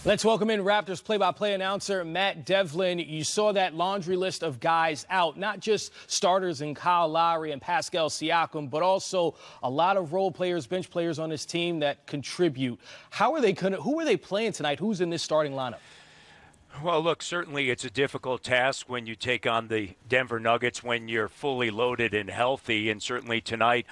Let's welcome in Raptors play-by-play announcer Matt Devlin. You saw that laundry list of guys out, not just starters in Kyle Lowry and Pascal Siakam, but also a lot of role players, bench players on this team that contribute. Who are they playing tonight? Who's in this starting lineup? Well, look, certainly it's a difficult task when you take on the Denver Nuggets when you're fully loaded and healthy. And certainly tonight,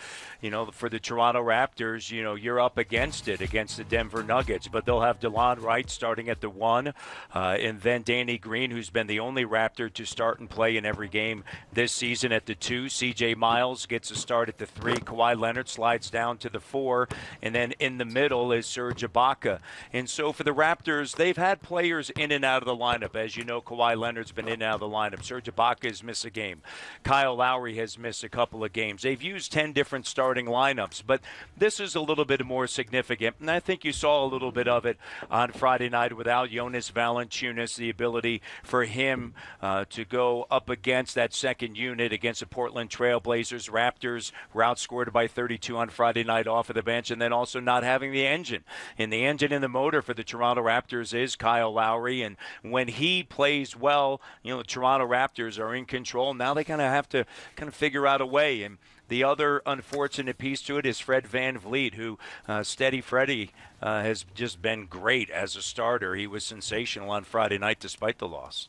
for the Toronto Raptors, you're up against the Denver Nuggets. But they'll have DeLon Wright starting at the 1, and then Danny Green, who's been the only Raptor to start and play in every game this season, at the 2. C.J. Miles gets a start at the 3. Kawhi Leonard slides down to the 4. And then in the middle is Serge Ibaka. And so for the Raptors, they've had players in and out of the lineup. As you know, Kawhi Leonard's been in and out of the lineup. Serge Ibaka has missed a game. Kyle Lowry has missed a couple of games. They've used 10 different starting lineups, but this is a little bit more significant, and I think you saw a little bit of it on Friday night without Jonas Valanciunas, the ability for him to go up against that second unit against the Portland Trail Blazers. Raptors were outscored by 32 on Friday night off of the bench, and then also not having the engine. And the engine in the motor for the Toronto Raptors is Kyle Lowry, and when he plays well, the Toronto Raptors are in control. Now they kind of have to figure out a way. And the other unfortunate piece to it is Fred VanVleet, who Steady Freddie has just been great as a starter. He was sensational on Friday night despite the loss.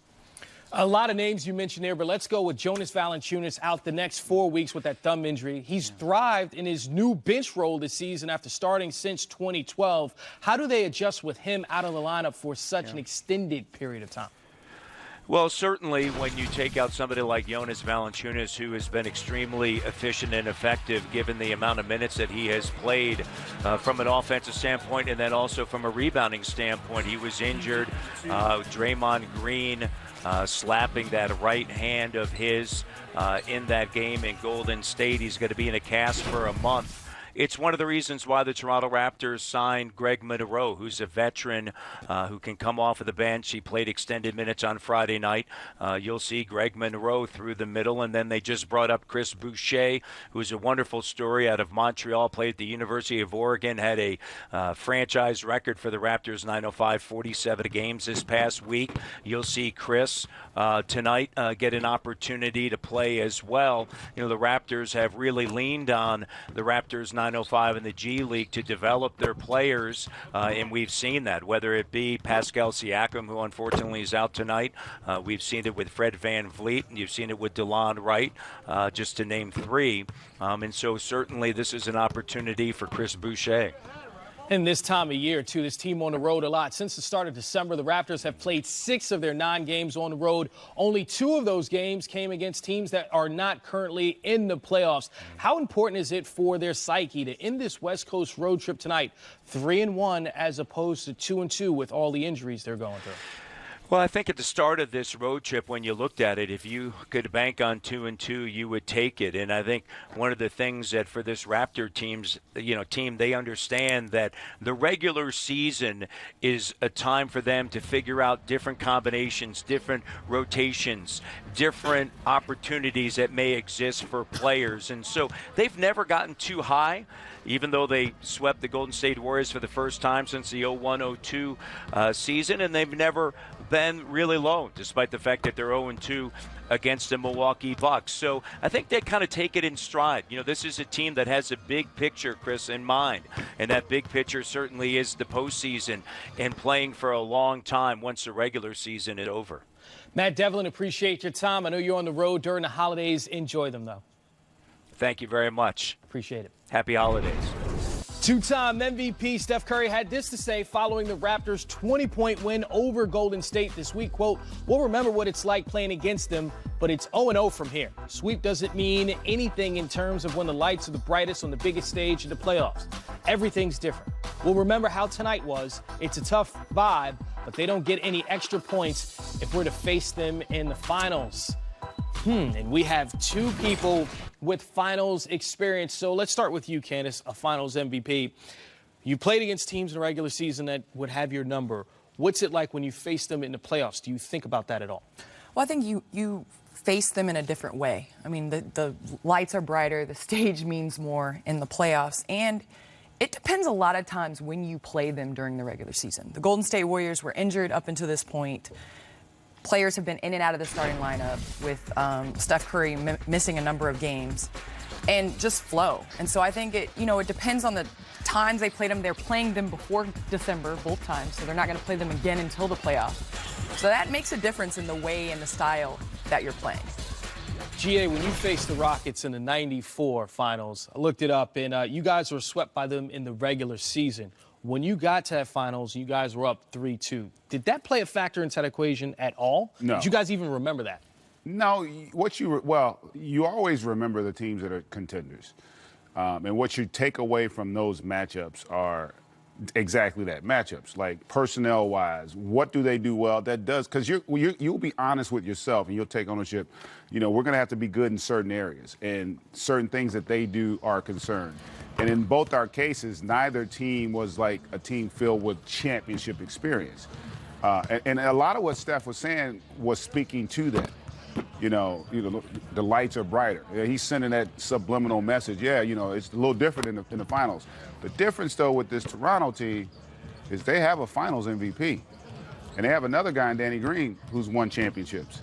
A lot of names you mentioned there, but let's go with Jonas Valanciunas out the next 4 weeks with that thumb injury. He's thrived in his new bench role this season after starting since 2012. How do they adjust with him out of the lineup for such an extended period of time? Well, certainly when you take out somebody like Jonas Valanciunas, who has been extremely efficient and effective given the amount of minutes that he has played from an offensive standpoint and then also from a rebounding standpoint. He was injured. Draymond Green slapping that right hand of his in that game in Golden State. He's going to be in a cast for a month. It's one of the reasons why the Toronto Raptors signed Greg Monroe, who's a veteran who can come off of the bench. He played extended minutes on Friday night. You'll see Greg Monroe through the middle, and then they just brought up Chris Boucher, who's a wonderful story out of Montreal, played at the University of Oregon, had a franchise record for the Raptors, 905, 47 games this past week. You'll see Chris tonight get an opportunity to play as well. The Raptors have really leaned on the Raptors 905 in the G League to develop their players, and we've seen that, whether it be Pascal Siakam, who unfortunately is out tonight. We've seen it with Fred VanVleet, and you've seen it with DeLon Wright, just to name 3. And so certainly this is an opportunity for Chris Boucher. And this time of year, too, this team on the road a lot. Since the start of December, the Raptors have played 6 of their 9 games on the road. Only 2 of those games came against teams that are not currently in the playoffs. How important is it for their psyche to end this West Coast road trip tonight 3-1 as opposed to 2-2 with all the injuries they're going through? Well, I think at the start of this road trip, when you looked at it, if you could bank on 2-2, you would take it. And I think one of the things that for this Raptor team, they understand that the regular season is a time for them to figure out different combinations, different rotations, different opportunities that may exist for players. And so they've never gotten too high, even though they swept the Golden State Warriors for the first time since the 01-02 season, and they've never been really low, despite the fact that they're 0-2 against the Milwaukee Bucks. So I think they kind of take it in stride. This is a team that has a big picture, Chris, in mind, and that big picture certainly is the postseason and playing for a long time once the regular season is over. Matt Devlin, appreciate your time. I know you're on the road during the holidays. Enjoy them, though. Thank you very much. Appreciate it. Happy holidays. Two-time MVP Steph Curry had this to say following the Raptors' 20-point win over Golden State this week. Quote, "We'll remember what it's like playing against them, but it's 0-0 from here. Sweep doesn't mean anything in terms of when the lights are the brightest on the biggest stage in the playoffs. Everything's different. We'll remember how tonight was. It's a tough vibe, but they don't get any extra points if we're to face them in the finals." And we have 2 people with finals experience. So let's start with you, Candace, a finals MVP. You played against teams in the regular season that would have your number. What's it like when you face them in the playoffs? Do you think about that at all? Well, I think you face them in a different way. I mean, the lights are brighter, the stage means more in the playoffs, and It depends a lot of times when you play them during the regular season. The Golden State Warriors were injured up until this point. Players have been in and out of the starting lineup with Steph Curry missing a number of games and just flow. And so I think it depends on the times they played them. They're playing them before December both times, so they're not going to play them again until the playoffs. So that makes a difference in the way and the style that you're playing. GA, when you faced the Rockets in the 94 finals, I looked it up, and you guys were swept by them in the regular season. When you got to that finals, you guys were up 3-2. Did that play a factor into that equation at all? No. Did you guys even remember that? No, you always remember the teams that are contenders. And what you take away from those matchups are exactly that, matchups. Like personnel-wise, what do they do well? That does, because you'll be honest with yourself and you'll take ownership. We're going to have to be good in certain areas, and certain things that they do are concerned. And in both our cases, neither team was like a team filled with championship experience. And a lot of what Steph was saying was speaking to that. The lights are brighter. Yeah, he's sending that subliminal message. Yeah, it's a little different in the finals. The difference, though, with this Toronto team is they have a finals MVP. And they have another guy in Danny Green who's won championships.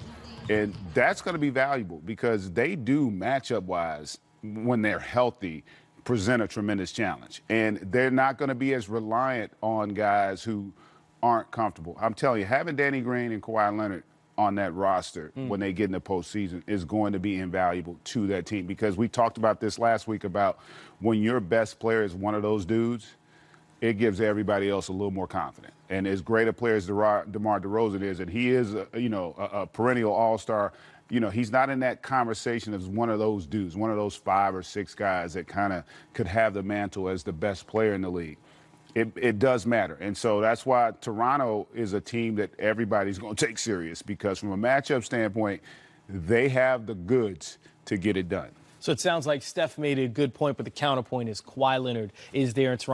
And that's going to be valuable because they do matchup-wise, when they're healthy, present a tremendous challenge. And they're not going to be as reliant on guys who aren't comfortable. I'm telling you, having Danny Green and Kawhi Leonard on that roster when they get in the postseason is going to be invaluable to that team, because we talked about this last week about when your best player is one of those dudes, it gives everybody else a little more confident. And as great a player as DeMar DeRozan is, and he is a perennial all-star, he's not in that conversation as one of those dudes, one of those 5 or 6 guys that kind of could have the mantle as the best player in the league. It does matter. And so that's why Toronto is a team that everybody's going to take serious, because from a matchup standpoint, they have the goods to get it done. So it sounds like Steph made a good point, but the counterpoint is Kawhi Leonard is there in Toronto.